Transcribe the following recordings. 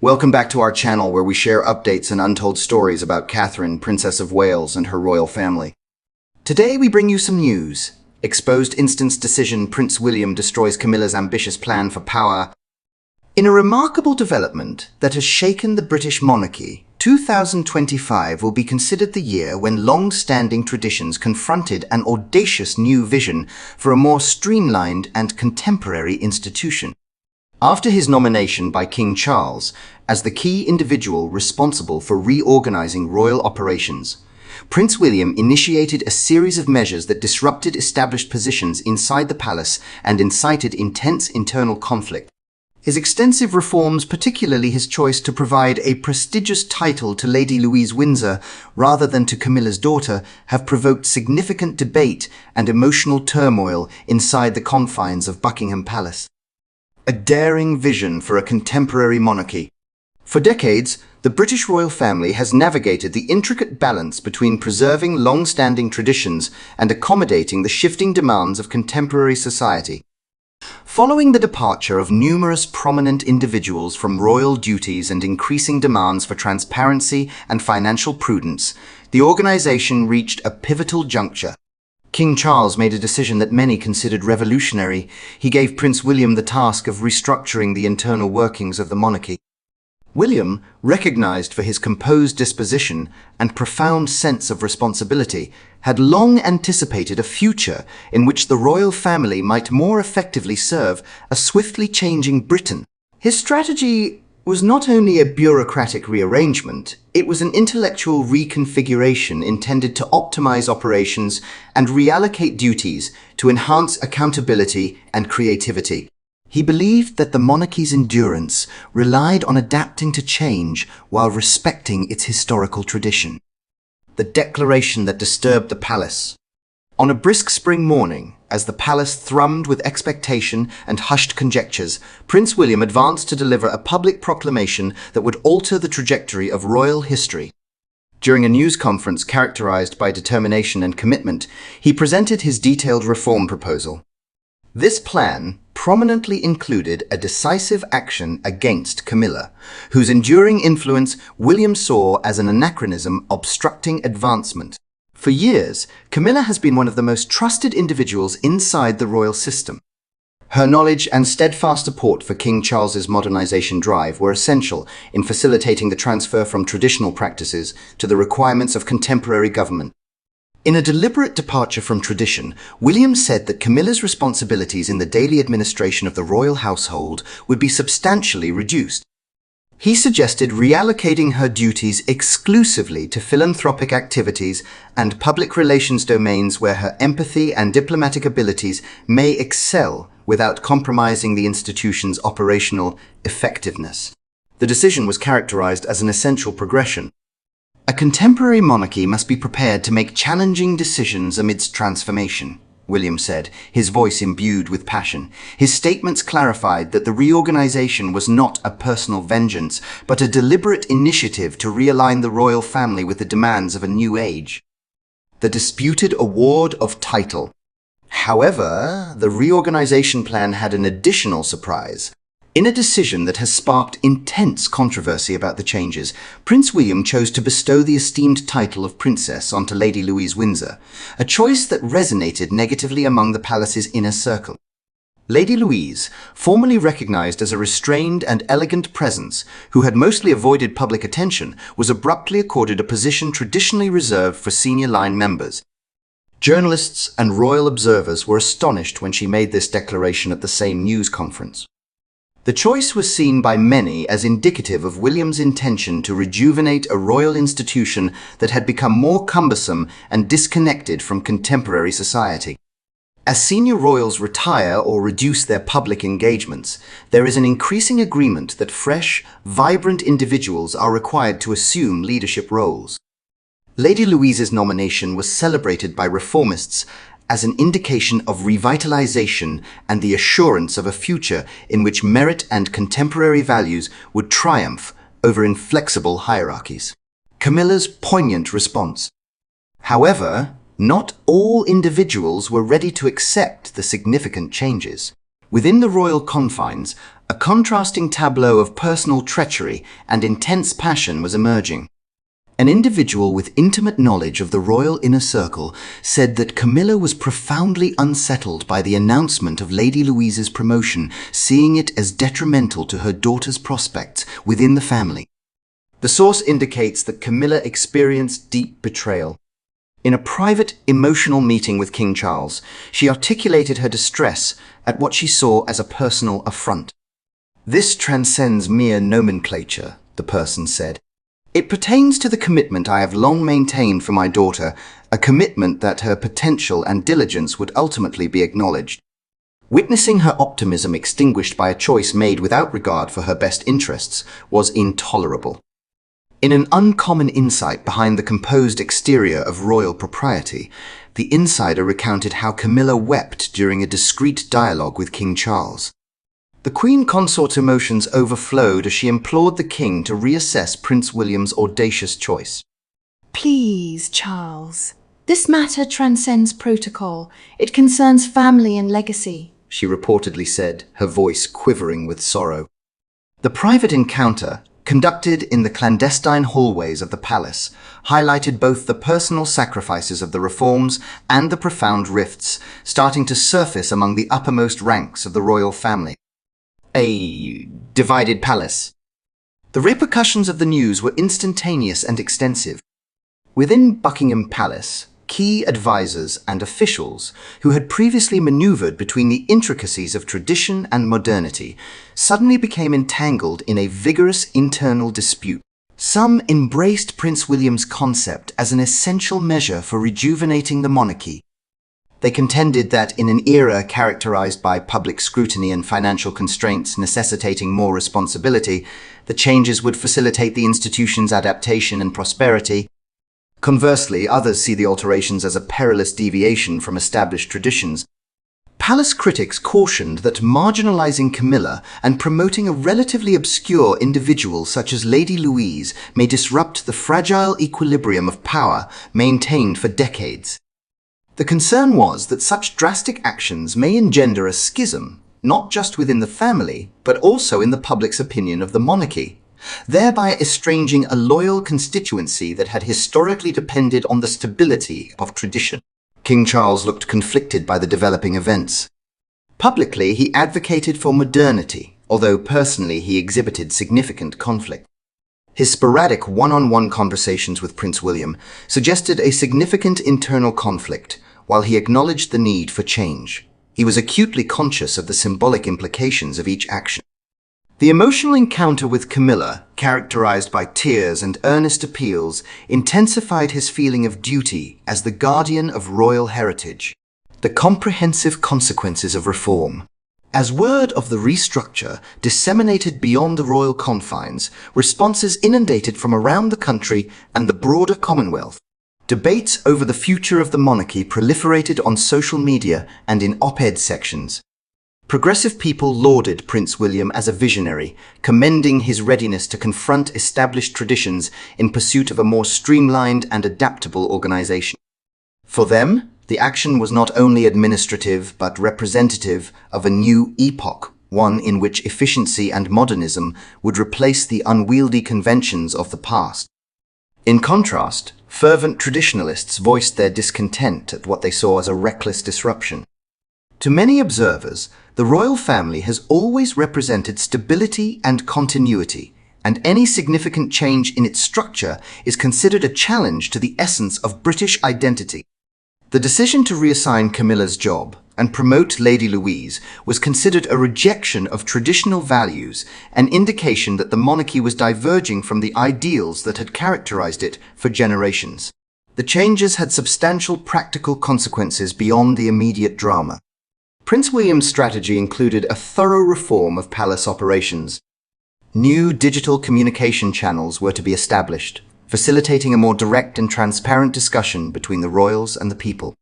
Welcome back to our channel where we share updates and untold stories about Catherine, Princess of Wales, and her royal family. Today we bring you some news. Exposed instance decision: Prince William destroys Camilla's ambitious plan for power. In a remarkable development that has shaken the British monarchy, 2025 will be considered the year when long-standing traditions confronted an audacious new vision for a more streamlined and contemporary institution. After his nomination by King Charles as the key individual responsible for reorganizing royal operations, Prince William initiated a series of measures that disrupted established positions inside the palace and incited intense internal conflict. His extensive reforms, particularly his choice to provide a prestigious title to Lady Louise Windsor rather than to Camilla's daughter, have provoked significant debate and emotional turmoil inside the confines of Buckingham Palace. A daring vision for a contemporary monarchy. For decades, the British royal family has navigated the intricate balance between preserving long-standing traditions and accommodating the shifting demands of contemporary society. Following the departure of numerous prominent individuals from royal duties and increasing demands for transparency and financial prudence, the organization reached a pivotal juncture. King Charles made a decision that many considered revolutionary. He gave Prince William the task of restructuring the internal workings of the monarchy. William, recognized for his composed disposition and profound sense of responsibility, had long anticipated a future in which the royal family might more effectively serve a swiftly changing Britain. His strategy was not only a bureaucratic rearrangement, it was an intellectual reconfiguration intended to optimize operations and reallocate duties to enhance accountability and creativity. He believed that the monarchy's endurance relied on adapting to change while respecting its historical tradition. The declaration that disturbed the palace. On a brisk spring morning, as the palace thrummed with expectation and hushed conjectures, Prince William advanced to deliver a public proclamation that would alter the trajectory of royal history. During a news conference characterized by determination and commitment, he presented his detailed reform proposal. This plan prominently included a decisive action against Camilla, whose enduring influence William saw as an anachronism obstructing advancement. For years, Camilla has been one of the most trusted individuals inside the royal system. Her knowledge and steadfast support for King Charles's modernization drive were essential in facilitating the transfer from traditional practices to the requirements of contemporary government. In a deliberate departure from tradition, William said that Camilla's responsibilities in the daily administration of the royal household would be substantially reduced. He suggested reallocating her duties exclusively to philanthropic activities and public relations domains where her empathy and diplomatic abilities may excel without compromising the institution's operational effectiveness. The decision was characterized as an essential progression. A contemporary monarchy must be prepared to make challenging decisions amidst transformation, William said, his voice imbued with passion. His statements clarified that the reorganization was not a personal vengeance, but a deliberate initiative to realign the royal family with the demands of a new age. The disputed award of title. However, the reorganization plan had an additional surprise. In a decision that has sparked intense controversy about the changes, Prince William chose to bestow the esteemed title of Princess onto Lady Louise Windsor, a choice that resonated negatively among the palace's inner circle. Lady Louise, formerly recognized as a restrained and elegant presence who had mostly avoided public attention, was abruptly accorded a position traditionally reserved for senior line members. Journalists and royal observers were astonished when she made this declaration at the same news conference. The choice was seen by many as indicative of William's intention to rejuvenate a royal institution that had become more cumbersome and disconnected from contemporary society. As senior royals retire or reduce their public engagements, there is an increasing agreement that fresh, vibrant individuals are required to assume leadership roles. Lady Louise's nomination was celebrated by reformists as an indication of revitalization and the assurance of a future in which merit and contemporary values would triumph over inflexible hierarchies. Camilla's poignant response. However, not all individuals were ready to accept the significant changes. Within the royal confines, A contrasting tableau of personal treachery and intense passion was emerging. An individual with intimate knowledge of the royal inner circle said that Camilla was profoundly unsettled by the announcement of Lady Louise's promotion, seeing it as detrimental to her daughter's prospects within the family. The source indicates that Camilla experienced deep betrayal. In a private, emotional meeting with King Charles, she articulated her distress at what she saw as a personal affront. "This transcends mere nomenclature," the person said. "It pertains to the commitment I have long maintained for my daughter, a commitment that her potential and diligence would ultimately be acknowledged." Witnessing her optimism extinguished by a choice made without regard for her best interests was intolerable. In an uncommon insight behind the composed exterior of royal propriety, the insider recounted how Camilla wept during a discreet dialogue with King Charles. The Queen Consort's emotions overflowed as she implored the king to reassess Prince William's audacious choice. "Please, Charles. This matter transcends protocol. It concerns family and legacy," she reportedly said, her voice quivering with sorrow. The private encounter, conducted in the clandestine hallways of the palace, highlighted both the personal sacrifices of the reforms and the profound rifts starting to surface among the uppermost ranks of the royal family. A divided palace. The repercussions of the news were instantaneous and extensive. Within Buckingham Palace, key advisors and officials who had previously maneuvered between the intricacies of tradition and modernity suddenly became entangled in a vigorous internal dispute. Some embraced Prince William's concept as an essential measure for rejuvenating the monarchy. They contended that in an era characterized by public scrutiny and financial constraints necessitating more responsibility, the changes would facilitate the institution's adaptation and prosperity. Conversely, others see the alterations as a perilous deviation from established traditions. Palace critics cautioned that marginalizing Camilla and promoting a relatively obscure individual such as Lady Louise may disrupt the fragile equilibrium of power maintained for decades. The concern was that such drastic actions may engender a schism, not just within the family, but also in the public's opinion of the monarchy, thereby estranging a loyal constituency that had historically depended on the stability of tradition. King Charles looked conflicted by the developing events. Publicly, he advocated for modernity, although personally he exhibited significant conflict. His sporadic one-on-one conversations with Prince William suggested a significant internal conflict, while he acknowledged the need for change. He was acutely conscious of the symbolic implications of each action. The emotional encounter with Camilla, characterized by tears and earnest appeals, intensified his feeling of duty as the guardian of royal heritage. The comprehensive consequences of reform. As word of the restructure disseminated beyond the royal confines, responses inundated from around the country and the broader Commonwealth. Debates over the future of the monarchy proliferated on social media and in op-ed sections. Progressive people lauded Prince William as a visionary, commending his readiness to confront established traditions in pursuit of a more streamlined and adaptable organization. For them, the action was not only administrative but representative of a new epoch, one in which efficiency and modernism would replace the unwieldy conventions of the past. In contrast, fervent traditionalists voiced their discontent at what they saw as a reckless disruption. To many observers, the royal family has always represented stability and continuity, and any significant change in its structure is considered a challenge to the essence of British identity. The decision to reassign Camilla's job and promote Lady Louise was considered a rejection of traditional values, an indication that the monarchy was diverging from the ideals that had characterized it for generations. The changes had substantial practical consequences beyond the immediate drama. Prince William's strategy included a thorough reform of palace operations. New digital communication channels were to be established, facilitating a more direct and transparent discussion between the royals and the people.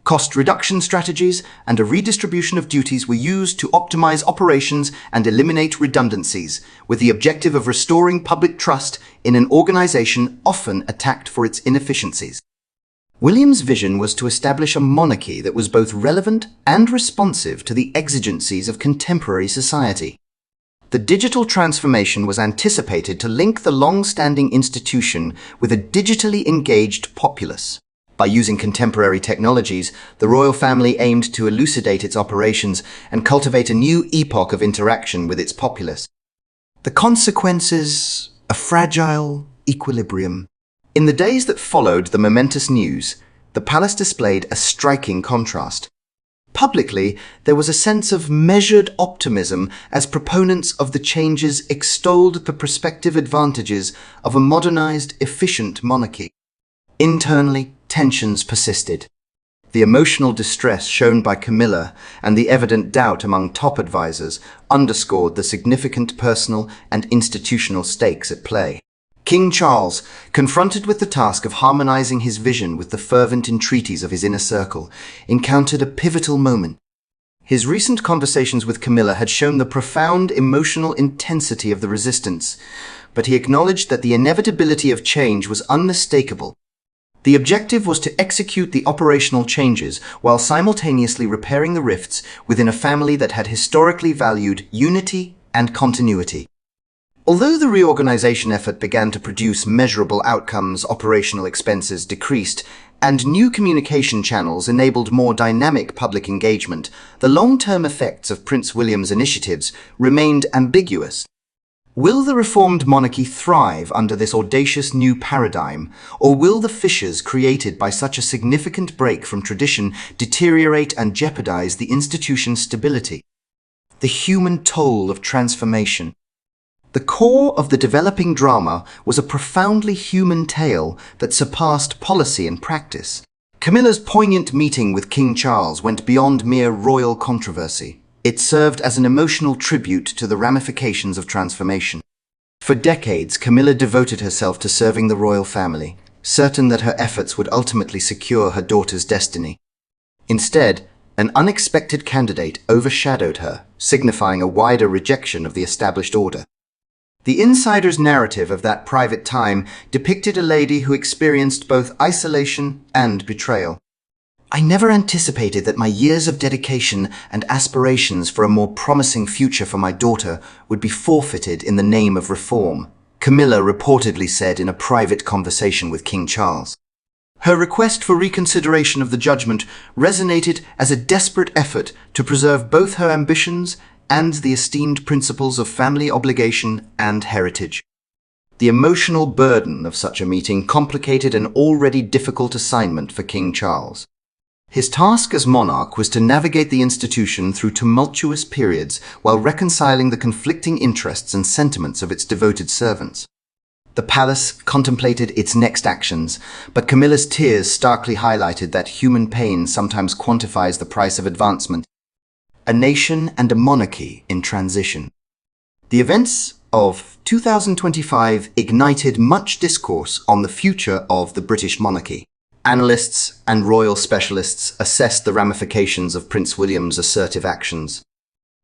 Cost reduction strategies and a redistribution of duties were used to optimize operations and eliminate redundancies, with the objective of restoring public trust in an organization often attacked for its inefficiencies. William's vision was to establish a monarchy that was both relevant and responsive to the exigencies of contemporary society. The digital transformation was anticipated to link the long-standing institution with a digitally engaged populace. By using contemporary technologies, the royal family aimed to elucidate its operations and cultivate a new epoch of interaction with its populace. The consequences, a fragile equilibrium. In the days that followed the momentous news, the palace displayed a striking contrast. Publicly, there was a sense of measured optimism as proponents of the changes extolled the prospective advantages of a modernized, efficient monarchy. Internally, tensions persisted. The emotional distress shown by Camilla and the evident doubt among top advisors underscored the significant personal and institutional stakes at play. King Charles, confronted with the task of harmonizing his vision with the fervent entreaties of his inner circle, encountered a pivotal moment. His recent conversations with Camilla had shown the profound emotional intensity of the resistance, but he acknowledged that the inevitability of change was unmistakable. The objective was to execute the operational changes while simultaneously repairing the rifts within a family that had historically valued unity and continuity. Although the reorganization effort began to produce measurable outcomes, operational expenses decreased, and new communication channels enabled more dynamic public engagement, the long-term effects of Prince William's initiatives remained ambiguous. Will the reformed monarchy thrive under this audacious new paradigm, or will the fissures created by such a significant break from tradition deteriorate and jeopardize the institution's stability? The human toll of transformation. The core of the developing drama was a profoundly human tale that surpassed policy and practice. Camilla's poignant meeting with King Charles went beyond mere royal controversy. It served as an emotional tribute to the ramifications of transformation. For decades, Camilla devoted herself to serving the royal family, certain that her efforts would ultimately secure her daughter's destiny. Instead, an unexpected candidate overshadowed her, signifying a wider rejection of the established order. The insider's narrative of that private time depicted a lady who experienced both isolation and betrayal. I never anticipated that my years of dedication and aspirations for a more promising future for my daughter would be forfeited in the name of reform, Camilla reportedly said in a private conversation with King Charles. Her request for reconsideration of the judgment resonated as a desperate effort to preserve both her ambitions and the esteemed principles of family obligation and heritage. The emotional burden of such a meeting complicated an already difficult assignment for King Charles. His task as monarch was to navigate the institution through tumultuous periods while reconciling the conflicting interests and sentiments of its devoted servants. The palace contemplated its next actions, but Camilla's tears starkly highlighted that human pain sometimes quantifies the price of advancement. A nation and a monarchy in transition. The events of 2025 ignited much discourse on the future of the British monarchy. Analysts and royal specialists assessed the ramifications of Prince William's assertive actions.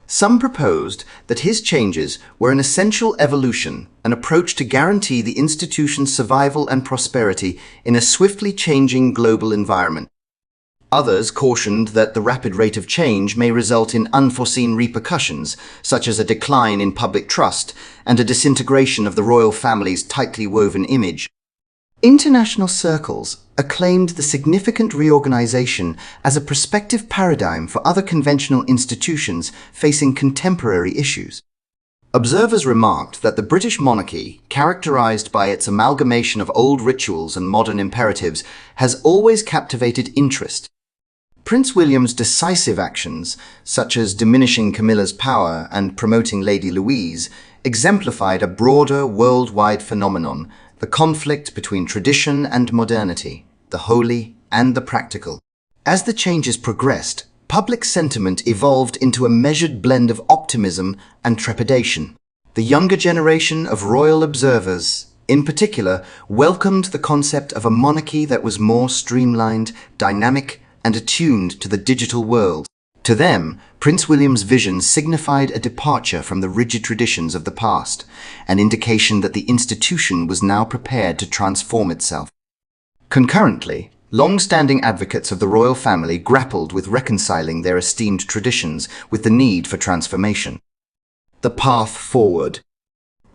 Some proposed that his changes were an essential evolution, an approach to guarantee the institution's survival and prosperity in a swiftly changing global environment. Others cautioned that the rapid rate of change may result in unforeseen repercussions, such as a decline in public trust and a disintegration of the royal family's tightly woven image. International circles acclaimed the significant reorganization as a prospective paradigm for other conventional institutions facing contemporary issues. Observers remarked that the British monarchy, characterized by its amalgamation of old rituals and modern imperatives, has always captivated interest. Prince William's decisive actions, such as diminishing Camilla's power and promoting Lady Louise, exemplified a broader worldwide phenomenon, the conflict between tradition and modernity, the holy and the practical. As the changes progressed, public sentiment evolved into a measured blend of optimism and trepidation. The younger generation of royal observers, in particular, welcomed the concept of a monarchy that was more streamlined, dynamic, and attuned to the digital world. To them, Prince William's vision signified a departure from the rigid traditions of the past, an indication that the institution was now prepared to transform itself. Concurrently, long-standing advocates of the royal family grappled with reconciling their esteemed traditions with the need for transformation. The path forward.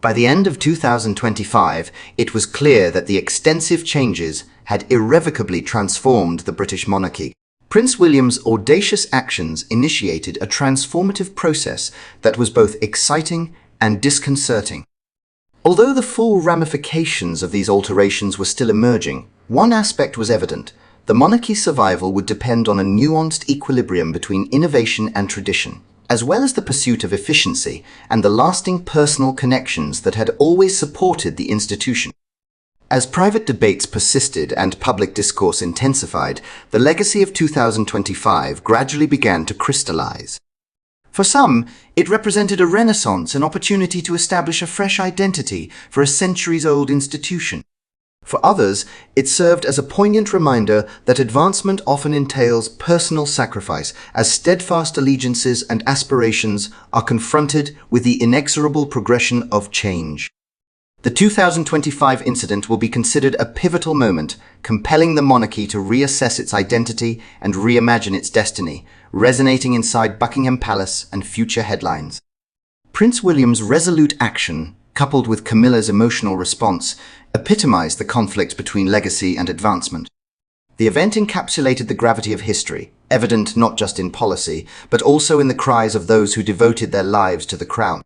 By the end of 2025, it was clear that the extensive changes had irrevocably transformed the British monarchy. Prince William's audacious actions initiated a transformative process that was both exciting and disconcerting. Although the full ramifications of these alterations were still emerging, one aspect was evident: the monarchy's survival would depend on a nuanced equilibrium between innovation and tradition, as well as the pursuit of efficiency and the lasting personal connections that had always supported the institution. As private debates persisted and public discourse intensified, the legacy of 2025 gradually began to crystallize. For some, it represented a renaissance, an opportunity to establish a fresh identity for a centuries-old institution. For others, it served as a poignant reminder that advancement often entails personal sacrifice, as steadfast allegiances and aspirations are confronted with the inexorable progression of change. The 2025 incident will be considered a pivotal moment, compelling the monarchy to reassess its identity and reimagine its destiny, resonating inside Buckingham Palace and future headlines. Prince William's resolute action, coupled with Camilla's emotional response, epitomized the conflict between legacy and advancement. The event encapsulated the gravity of history, evident not just in policy, but also in the cries of those who devoted their lives to the crown.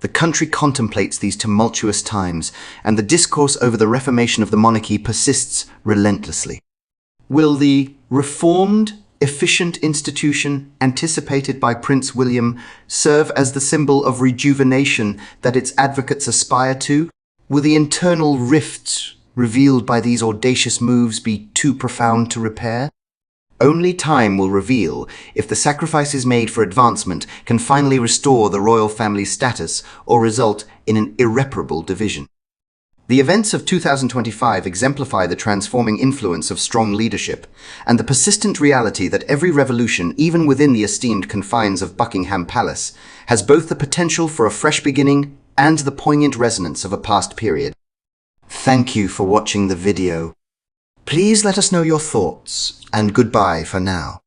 The country contemplates these tumultuous times, and the discourse over the reformation of the monarchy persists relentlessly. Will the reformed, efficient institution anticipated by Prince William serve as the symbol of rejuvenation that its advocates aspire to? Will the internal rifts revealed by these audacious moves be too profound to repair? Only time will reveal if the sacrifices made for advancement can finally restore the royal family's status or result in an irreparable division. The events of 2025 exemplify the transforming influence of strong leadership and the persistent reality that every revolution, even within the esteemed confines of Buckingham Palace, has both the potential for a fresh beginning and the poignant resonance of a past period. Thank you for watching the video. Please let us know your thoughts, and goodbye for now.